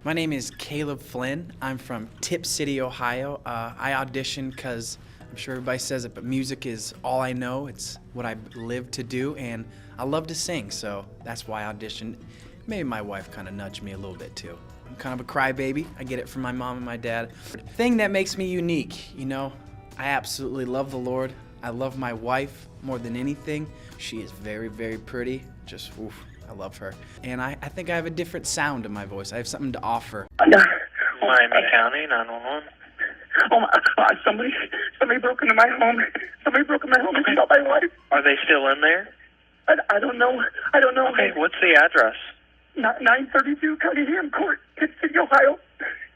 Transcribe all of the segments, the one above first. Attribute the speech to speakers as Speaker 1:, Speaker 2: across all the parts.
Speaker 1: My name is Caleb Flynn. I'm from Tipp City, Ohio. I auditioned because I'm sure everybody says it, but music is all I know. It's what I live to do, and I love to sing, so that's why I auditioned. Maybe my wife kind of nudged me a little bit too. I'm kind of a crybaby. I get it from my mom and my dad. Thing that makes me unique, you know, I absolutely love the Lord. I love my wife more than anything. She is very, very pretty. Just, oof, I love her. And I think I have a different sound in my voice. I have something to offer.
Speaker 2: Miami County, 911.
Speaker 3: Oh my, somebody broke into my home. Somebody broke into my home and shot my wife.
Speaker 2: Are they still in there?
Speaker 3: I don't know.
Speaker 2: Okay, what's the address?
Speaker 3: 932 Cunningham Court, Tipp City, Ohio.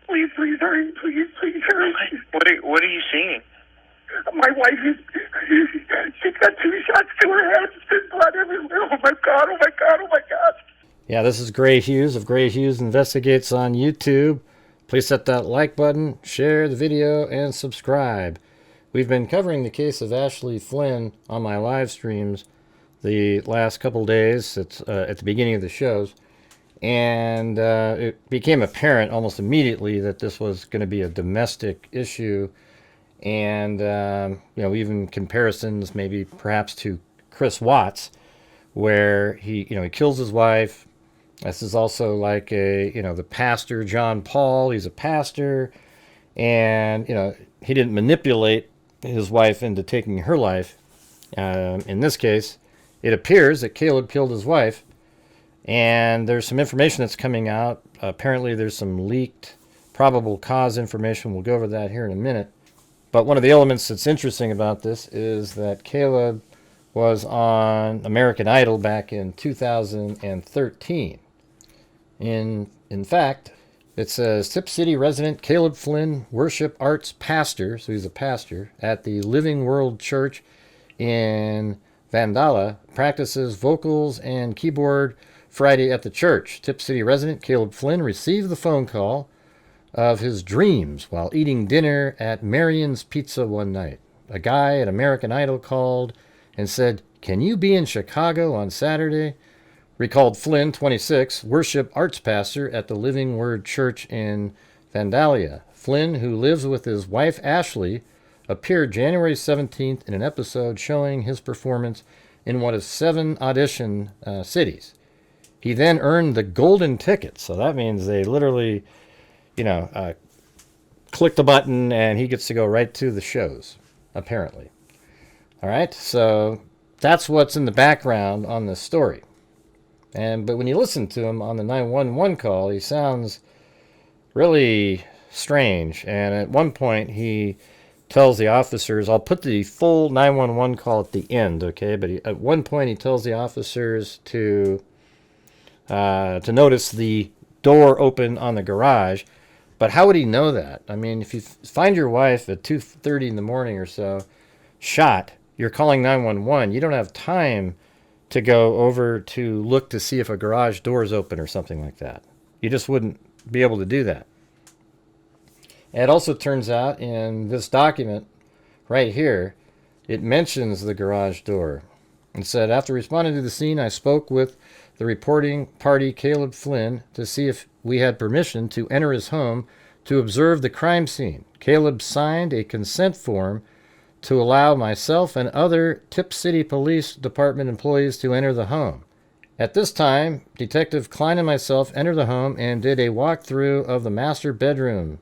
Speaker 3: Please hurry. Please hurry.
Speaker 2: What are you seeing?
Speaker 3: My wife she's got 2 shots to her head. There's blood everywhere. Oh my God.
Speaker 4: Yeah, this is Grant Hughes of Grant Hughes Investigates on YouTube. Please hit that like button, share the video, and subscribe. We've been covering the case of Ashley Flynn on my live streams the last couple days. It's at the beginning of the shows. And it became apparent almost immediately that this was going to be a domestic issue. And, even comparisons maybe perhaps to Chris Watts, where he kills his wife. This is also like the pastor, John Paul. He's a pastor. And, he didn't manipulate his wife into taking her life. In this case, it appears that Caleb killed his wife. And there's some information that's coming out. Apparently there's some leaked probable cause information. We'll go over that here in a minute. But one of the elements that's interesting about this is that Caleb was on American Idol back in 2013. In fact, it says Tipp City resident Caleb Flynn, worship arts pastor, so he's a pastor, at the Living World Church in Vandalia, practices vocals and keyboard Friday at the church. Tipp City resident Caleb Flynn received the phone call of his dreams while eating dinner at Marion's Pizza one night. A guy at American Idol called and said, "Can you be in Chicago on Saturday?" Recalled Flynn, 26, worship arts pastor at the Living Word Church in Vandalia. Flynn, who lives with his wife Ashley, appeared January 17th in an episode showing his performance in one of 7 audition cities. He then earned the golden ticket, so that means they literally click the button and he gets to go right to the shows, apparently. All right, so that's what's in the background on this story. But when you listen to him on the 911 call, he sounds really strange. And at one point, he tells the officers, I'll put the full 911 call at the end, okay? But at one point, he tells the officers to notice the door open on the garage. But how would he know that? I mean, if you find your wife at 2:30 in the morning or so, shot, you're calling 911, you don't have time to go over to look to see if a garage door is open or something like that. You just wouldn't be able to do that. It also turns out in this document right here, it mentions the garage door. It said, after responding to the scene, I spoke with the reporting party, Caleb Flynn, to see if we had permission to enter his home to observe the crime scene. Caleb signed a consent form to allow myself and other Tipp City Police Department employees to enter the home. At this time, Detective Klein and myself entered the home and did a walkthrough of the master bedroom,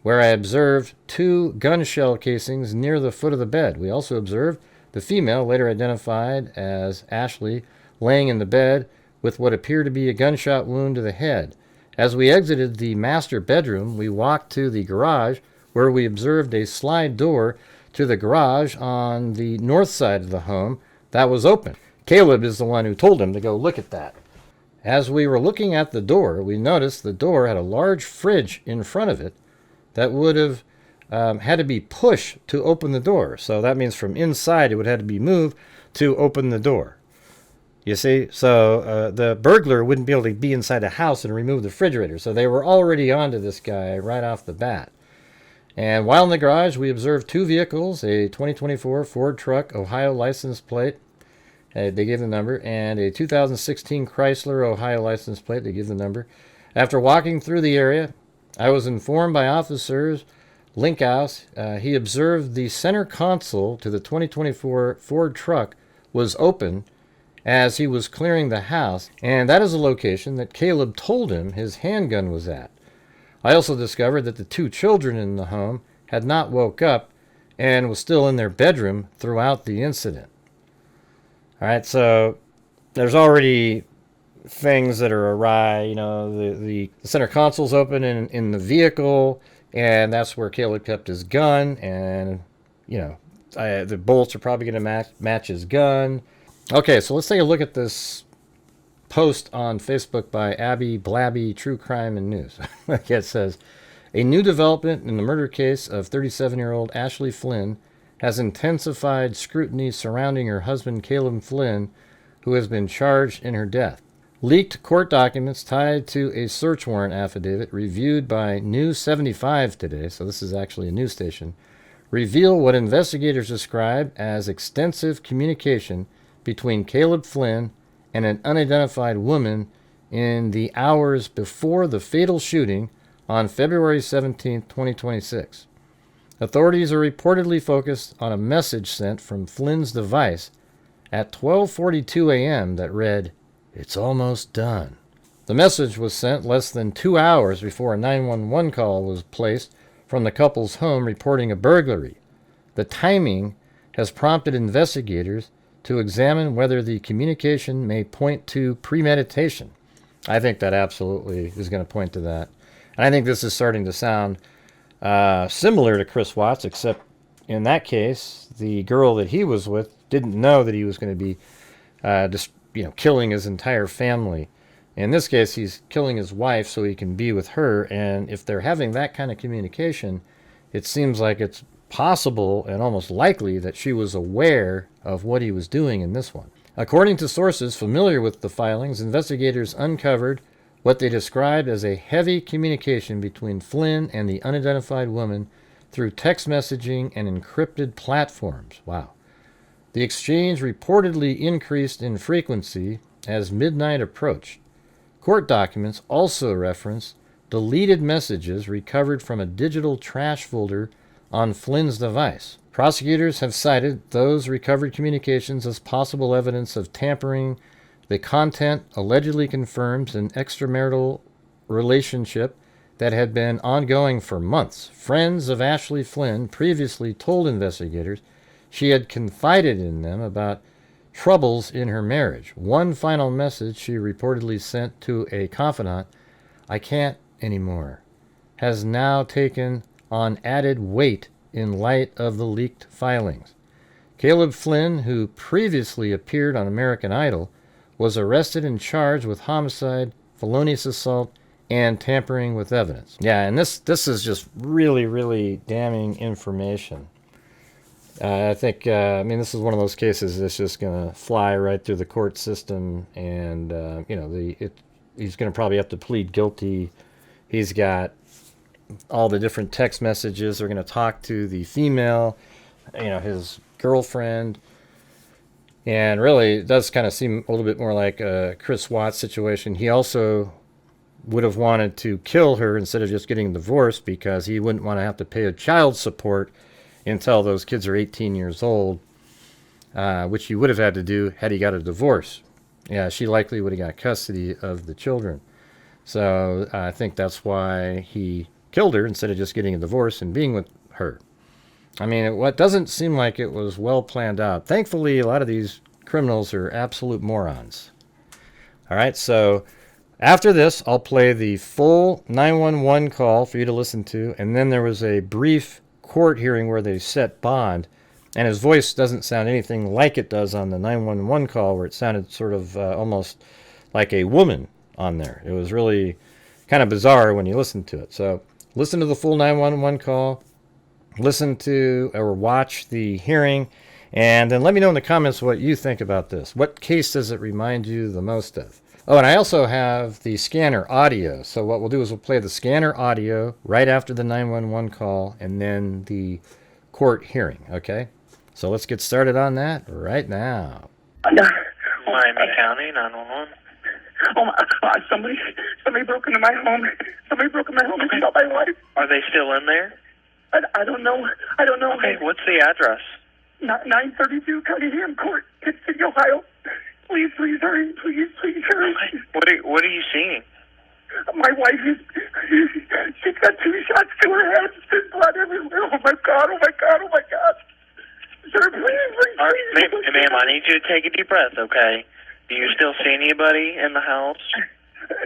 Speaker 4: where I observed 2 gun shell casings near the foot of the bed. We also observed the female, later identified as Ashley, laying in the bed with what appeared to be a gunshot wound to the head. As we exited the master bedroom, we walked to the garage, where we observed a slide door to the garage on the north side of the home that was open. Caleb is the one who told him to go look at that. As we were looking at the door, we noticed the door had a large fridge in front of it that would have had to be pushed to open the door. So that means from inside it would have to be moved to open the door. You see, so the burglar wouldn't be able to be inside the house and remove the refrigerator. So they were already onto this guy right off the bat. And while in the garage, we observed 2 vehicles, a 2024 Ford truck, Ohio license plate, they gave the number, and a 2016 Chrysler, Ohio license plate, they give the number, After walking through the area, I was informed by officers Linkhouse, he observed the center console to the 2024 Ford truck was open as he was clearing the house, and that is a location that Caleb told him his handgun was at. I also discovered that the 2 children in the home had not woke up and was still in their bedroom throughout the incident. All right, so there's already things that are awry. You know, the center console's open in the vehicle, and that's where Caleb kept his gun, and, you know, the bolts are probably going to match his gun. Okay, so let's take a look at this post on Facebook by Abby Blabby True Crime and News. Okay, it says, a new development in the murder case of 37-year-old Ashley Flynn has intensified scrutiny surrounding her husband Caleb Flynn, who has been charged in her death. Leaked court documents tied to a search warrant affidavit reviewed by News 75 today, so this is actually a news station, reveal what investigators describe as extensive communication between Caleb Flynn and an unidentified woman in the hours before the fatal shooting on February 17, 2026. Authorities are reportedly focused on a message sent from Flynn's device at 12:42 a.m. that read, "It's almost done." The message was sent less than 2 hours before a 911 call was placed from the couple's home reporting a burglary. The timing has prompted investigators to examine whether the communication may point to premeditation. I think that absolutely is going to point to that. And I think this is starting to sound similar to Chris Watts, except in that case, the girl that he was with didn't know that he was going to be killing his entire family. In this case, he's killing his wife so he can be with her. And if they're having that kind of communication, it seems like it's possible and almost likely that she was aware of what he was doing in this one. According to sources familiar with the filings, investigators uncovered what they described as a heavy communication between Flynn and the unidentified woman through text messaging and encrypted platforms. Wow. The exchange reportedly increased in frequency as midnight approached. Court documents also reference deleted messages recovered from a digital trash folder on Flynn's device. Prosecutors have cited those recovered communications as possible evidence of tampering. The content allegedly confirms an extramarital relationship that had been ongoing for months. Friends of Ashley Flynn previously told investigators she had confided in them about troubles in her marriage. One final message she reportedly sent to a confidant, "I can't anymore," has now taken on added weight in light of the leaked filings. Caleb Flynn, who previously appeared on American Idol, was arrested and charged with homicide, felonious assault, and tampering with evidence. Yeah, and this is just really, really damning information. I think, this is one of those cases that's just going to fly right through the court system, and, he's going to probably have to plead guilty. He's got all the different text messages. They're going to talk to the female, his girlfriend. And really, it does kind of seem a little bit more like a Chris Watts situation. He also would have wanted to kill her instead of just getting a divorce because he wouldn't want to have to pay a child support until those kids are 18 years old, which he would have had to do had he got a divorce. Yeah, she likely would have got custody of the children. So I think that's why he killed her instead of just getting a divorce and being with her. I mean, it doesn't seem like it was well planned out. Thankfully, a lot of these criminals are absolute morons. All right, so after this, I'll play the full 911 call for you to listen to, and then there was a brief court hearing where they set bond, and his voice doesn't sound anything like it does on the 911 call, where it sounded sort of almost like a woman on there. It was really kind of bizarre when you listened to it. So listen to the full 911 call. Listen to or watch the hearing, and then let me know in the comments what you think about this. What case does it remind you the most of? Oh, and I also have the scanner audio. So what we'll do is we'll play the scanner audio right after the 911 call and then the court hearing, okay? So let's get started on that right now.
Speaker 2: Miami County, 911.
Speaker 3: Oh my! Somebody broke into my home. Somebody broke into my home and shot my wife.
Speaker 2: Are they still in there?
Speaker 3: I don't know. I don't know.
Speaker 2: Okay, what's the address?
Speaker 3: 932 Cunningham Court, Tipp City, Ohio. Please hurry. Please hurry.
Speaker 2: What are you seeing?
Speaker 3: My wife she's got 2 shots to her head. There's blood everywhere. Oh my God. Sir, please.
Speaker 2: All right, ma'am, I need you to take a deep breath, okay? Do you still see anybody in the house?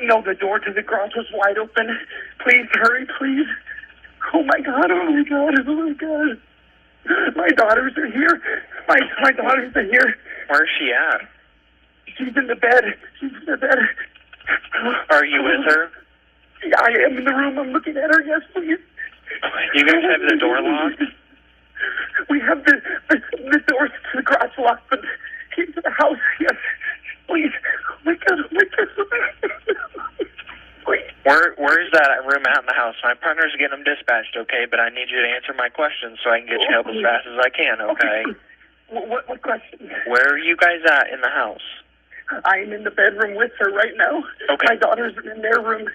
Speaker 3: No, the door to the garage was wide open. Please hurry, please. Oh my God. My daughters are here. My daughters are here.
Speaker 2: Where's she at?
Speaker 3: She's in the bed.
Speaker 2: Are you with her?
Speaker 3: Yeah, I am in the room. I'm looking at her. Yes, please.
Speaker 2: You guys have the door locked?
Speaker 3: We have the doors to the garage locked, but into the house, yes. Please. Oh my God. Please.
Speaker 2: Where's that room at in the house? My partner's getting them dispatched, okay? But I need you to answer my questions so I can get you help as fast as I can, okay?
Speaker 3: What question?
Speaker 2: Where are you guys at in the house?
Speaker 3: I am in the bedroom with her right now.
Speaker 2: Okay.
Speaker 3: My daughters are in their room.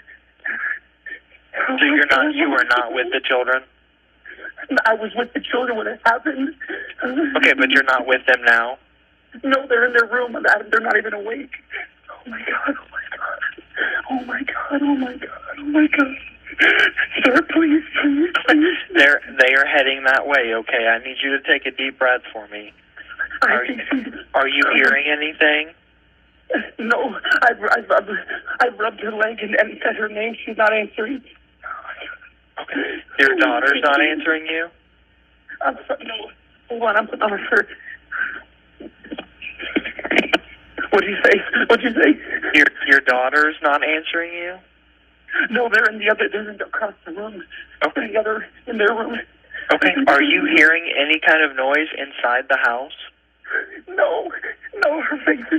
Speaker 2: So you are not with the children?
Speaker 3: I was with the children when it happened.
Speaker 2: Okay, but you're not with them now?
Speaker 3: No, they're in their room. They're not even awake. Oh my God. Sir, please.
Speaker 2: They are heading that way, okay? I need you to take a deep breath for me. Are you hearing anything?
Speaker 3: No, I've rubbed her leg and said her name. She's not answering.
Speaker 2: Okay. Your daughter's not answering you?
Speaker 3: No. Hold on, I'm putting on her shirt. What'd you say?
Speaker 2: Your daughter's not answering you?
Speaker 3: No, they're across the room.
Speaker 2: Okay.
Speaker 3: In their room.
Speaker 2: Okay. Are you hearing any kind of noise inside the house?
Speaker 3: No, her face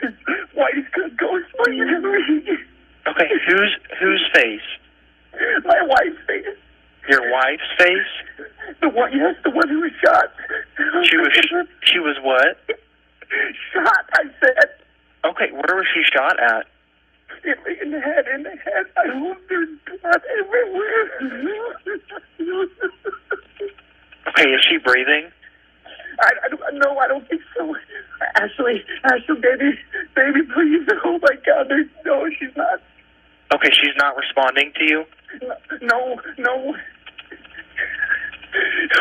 Speaker 3: is white as ghost.
Speaker 2: Okay, whose face?
Speaker 3: My wife's face.
Speaker 2: Your wife's face?
Speaker 3: The one who was shot.
Speaker 2: She was what?
Speaker 3: Shot, I said.
Speaker 2: Okay, where was she shot at?
Speaker 3: In the head. I hope there's blood everywhere.
Speaker 2: Okay, is she breathing?
Speaker 3: No, I don't think so. Ashley, baby, please. Oh my God, no, she's not.
Speaker 2: Okay, she's not responding to you?
Speaker 3: No.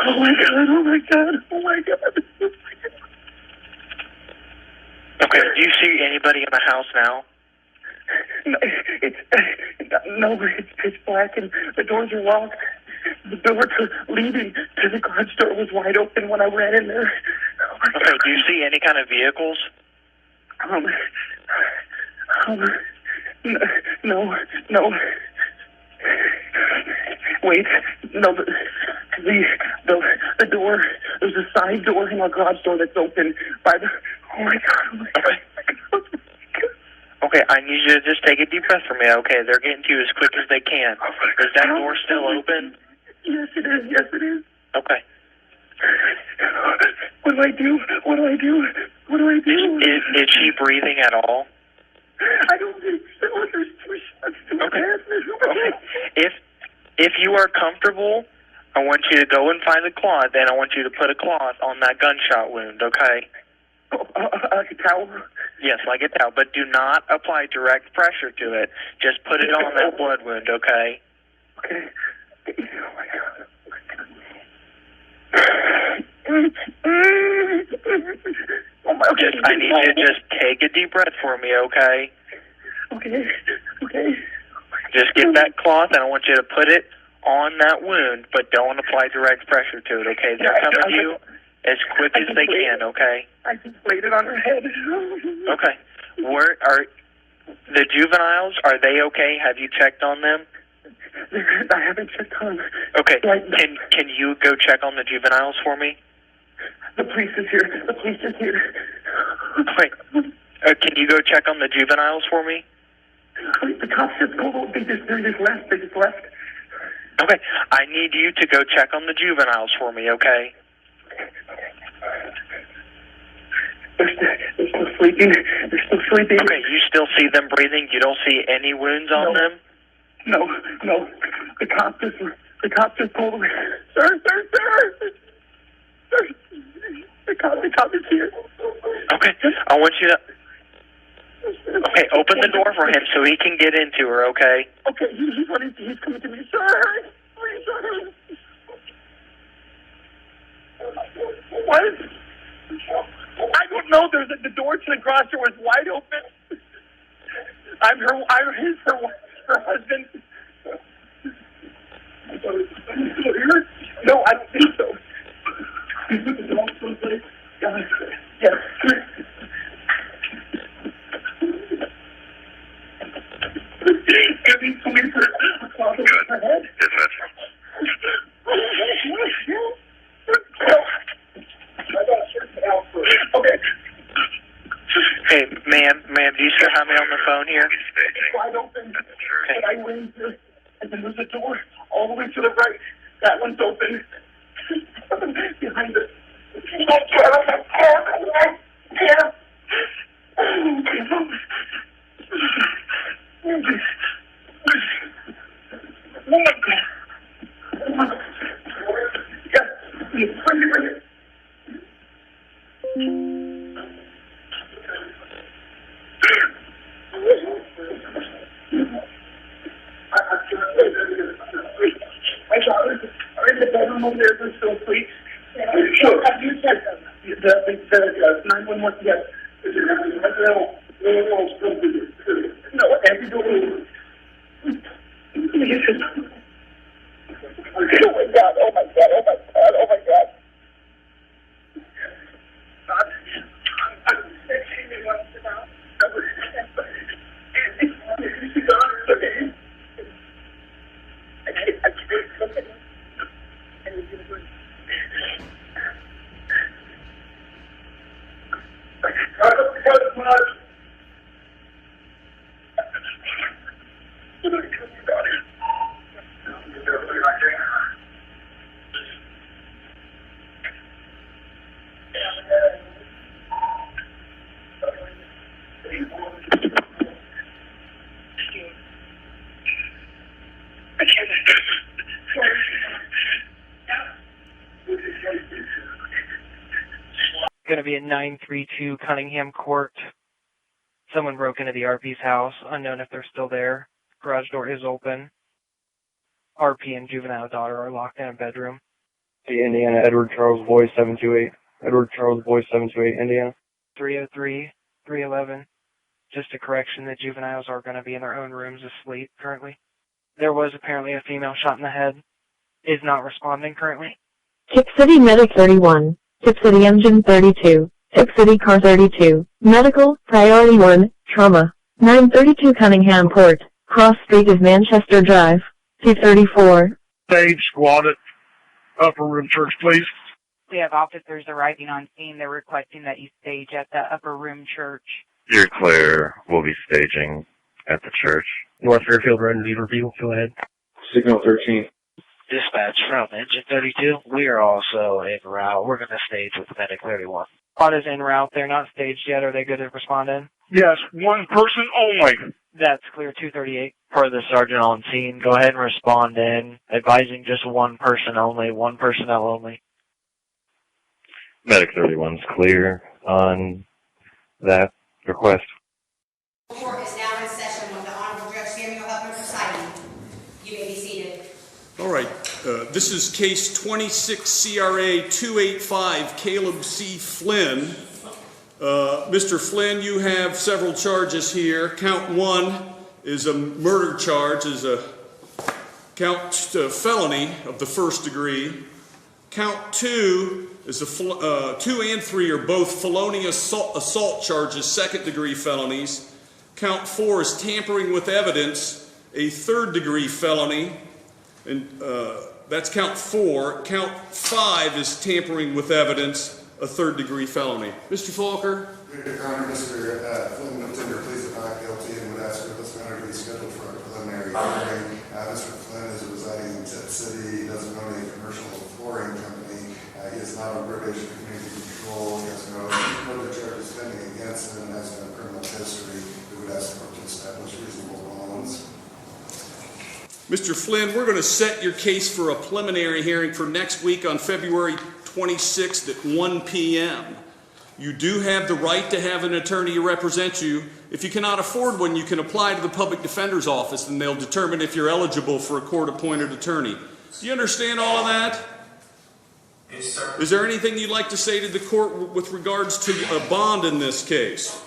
Speaker 3: Oh my God.
Speaker 2: Okay, do you see anybody in the house now?
Speaker 3: No, it's pitch black and the doors are locked. The door leading to the garage door was wide open when I ran in there.
Speaker 2: Okay, do you see any kind of vehicles?
Speaker 3: No. Wait, no, the door, there's a side door in our garage door that's open by the, oh my God.
Speaker 2: Okay. Okay, I need you to just take a deep breath for me, okay? They're getting to you as quick as they can. Is that door still open?
Speaker 3: Yes, it is.
Speaker 2: Okay.
Speaker 3: What do I do?
Speaker 2: Is she breathing at all?
Speaker 3: I don't think so. There's 2 shots to my head.
Speaker 2: Okay. If you are comfortable, I want you to go and find a cloth, and I want you to put a cloth on that gunshot wound, okay?
Speaker 3: Like a towel?
Speaker 2: Yes, like a towel, but do not apply direct pressure to it. Just put it on that blood wound, okay?
Speaker 3: Okay. Oh my God.
Speaker 2: I need you to just take a deep breath for me, okay?
Speaker 3: Okay.
Speaker 2: Just get that cloth, and I want you to put it on that wound, but don't apply direct pressure to it, okay? They're coming to you as quick as they can, okay?
Speaker 3: I just laid it on her head.
Speaker 2: Okay. Where are the juveniles? Are they okay? Have you checked on them?
Speaker 3: I haven't checked on them.
Speaker 2: Okay. Can you go check on the juveniles for me?
Speaker 3: The police is here.
Speaker 2: Okay. Can you go check on the juveniles for me?
Speaker 3: The cops just go. They just left.
Speaker 2: Okay. I need you to go check on the juveniles for me, okay?
Speaker 3: There's no sleeping. They're still sleeping.
Speaker 2: Okay, you still see them breathing? You don't see any wounds on them?
Speaker 3: No. The cop just pulled away. Sir. The cop is here.
Speaker 2: Okay, I want you to... Okay, open the door for him so he can get into her, okay?
Speaker 3: Okay, he's coming to me. Sir, please, sir. What? I don't know. The door to the garage door was wide open. I'm her husband. No, I don't think so. Yes. Police are across her head. Okay.
Speaker 2: Hey, ma'am, do you still have me on the phone here?
Speaker 3: It's wide open. Okay. And I went here, and then there's a door all the way to the right. That one's open. Behind it. My daughters are in the bedroom over there. They're still asleep. Sure. Have you said the 911? Yes. No, every door. Oh my God! Oh my God! Oh my God! Oh my God!
Speaker 5: Going to be at 932 Cunningham Court. Someone broke into the RP's house. Unknown if they're still there. Garage door is open. RP and juvenile daughter are locked in a bedroom.
Speaker 6: Indiana, Edward Charles Boyce 728. Edward Charles Boyce 728, Indiana.
Speaker 5: 303, 311. Just a correction, the juveniles are going to be in their own rooms asleep currently. There was apparently a female shot in the head. Is not responding currently.
Speaker 7: Tipp City Medic 31. Tipp City Engine 32. Tipp City Car 32. Medical, Priority 1, Trauma. 932 Cunningham Court. Cross Street is Manchester Drive. C34.
Speaker 8: Stage squatted. Upper room church, please.
Speaker 9: We have officers arriving on scene. They're requesting that you stage at the upper room church.
Speaker 10: You're clear. We'll be staging at the church.
Speaker 6: North Fairfield Road and Beaverview, go ahead.
Speaker 8: Signal 13.
Speaker 5: Dispatch from Engine 32. We are also en route. We're going to stage with Medic 31. Squad is en route. They're not staged yet. Are they good to respond in?
Speaker 8: Yes, one person only.
Speaker 5: That's clear 238. For the sergeant on scene, go ahead and respond in. Advising just one person only, one personnel only.
Speaker 10: Medic 31's clear on that request.
Speaker 11: Court is now in session with the Honorable Judge Samuel Huffman presiding. You may be seated.
Speaker 12: All right. This is case 26 CRA 285 Caleb C. Flynn. Mr. Flynn, you have several charges here. Count 1 is a murder charge, is a felony of the first degree. Count 2 is 2 and 3 are both felonious assault charges, second degree felonies. Count 4 is tampering with evidence, a third degree felony, and that's count 4. Count 5 is tampering with evidence, a third degree felony. Mr. Falker?
Speaker 13: Your Honor, Mr. Flynn of Tender pleads not guilty and would ask for this matter to be scheduled for a preliminary hearing. Mr. Flynn is residing in Tipp City. He doesn't own a commercial flooring company. He is not on probation for community control. He has no charges pending against him.
Speaker 12: Mr. Flynn, we're going to set your case for a preliminary hearing for next week on February 26th at 1 p.m. You do have the right to have an attorney to represent you. If you cannot afford one, you can apply to the public defender's office and they'll determine if you're eligible for a court-appointed attorney. Do you understand all of that?
Speaker 14: Yes, sir.
Speaker 12: Is there anything you'd like to say to the court with regards to a bond in this case?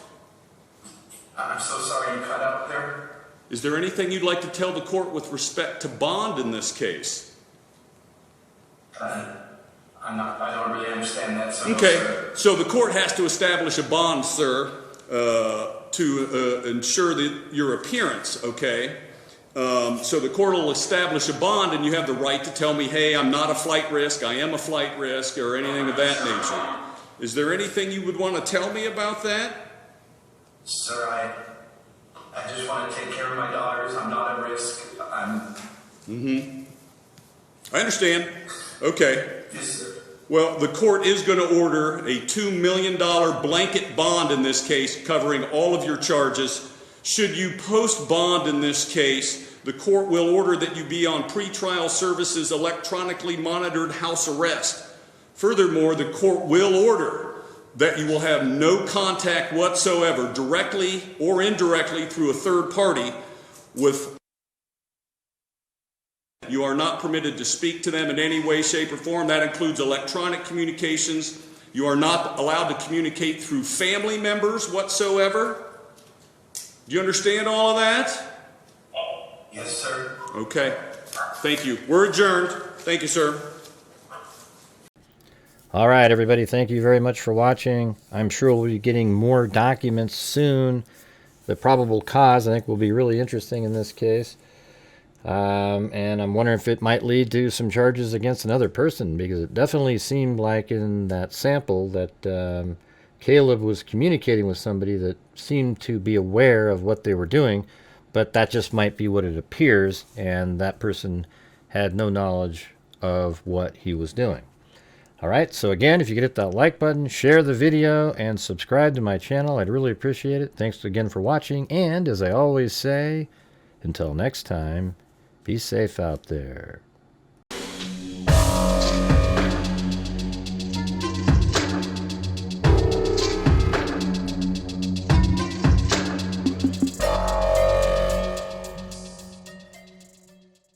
Speaker 14: I'm so sorry you cut out there.
Speaker 12: Is there anything you'd like to tell the court with respect to bond in this case?
Speaker 14: I don't really understand that. So
Speaker 12: Okay,
Speaker 14: no, sir.
Speaker 12: so the court has to establish a bond, sir, to ensure that your appearance, okay? So the court will establish a bond and you have the right to tell me, hey, I'm not a flight risk, I am a flight risk, or anything of that nature. Is there anything you would want to tell me about that?
Speaker 14: Sir, I just want to take care of my daughters. I'm not at risk.
Speaker 12: I understand. Okay.
Speaker 14: Yes, sir.
Speaker 12: Well, the court is going to order a $2 million blanket bond in this case, covering all of your charges. Should you post bond in this case, the court will order that you be on pretrial services electronically monitored house arrest. Furthermore, the court will order that you will have no contact whatsoever, directly or indirectly through a third party, with. You are not permitted to speak to them in any way, shape, or form. That includes electronic communications. You are not allowed to communicate through family members whatsoever. Do you understand all of that?
Speaker 14: Yes, sir.
Speaker 12: Okay. Thank you. We're adjourned. Thank you, sir.
Speaker 4: All right, everybody, thank you very much for watching. I'm sure we'll be getting more documents soon. The probable cause, I think, will be really interesting in this case. And I'm wondering if it might lead to some charges against another person, because it definitely seemed like in that sample that Caleb was communicating with somebody that seemed to be aware of what they were doing, but that just might be what it appears, and that person had no knowledge of what he was doing. All right, so again, if you could hit that like button, share the video, and subscribe to my channel, I'd really appreciate it. Thanks again for watching, and as I always say, until next time, be safe out there.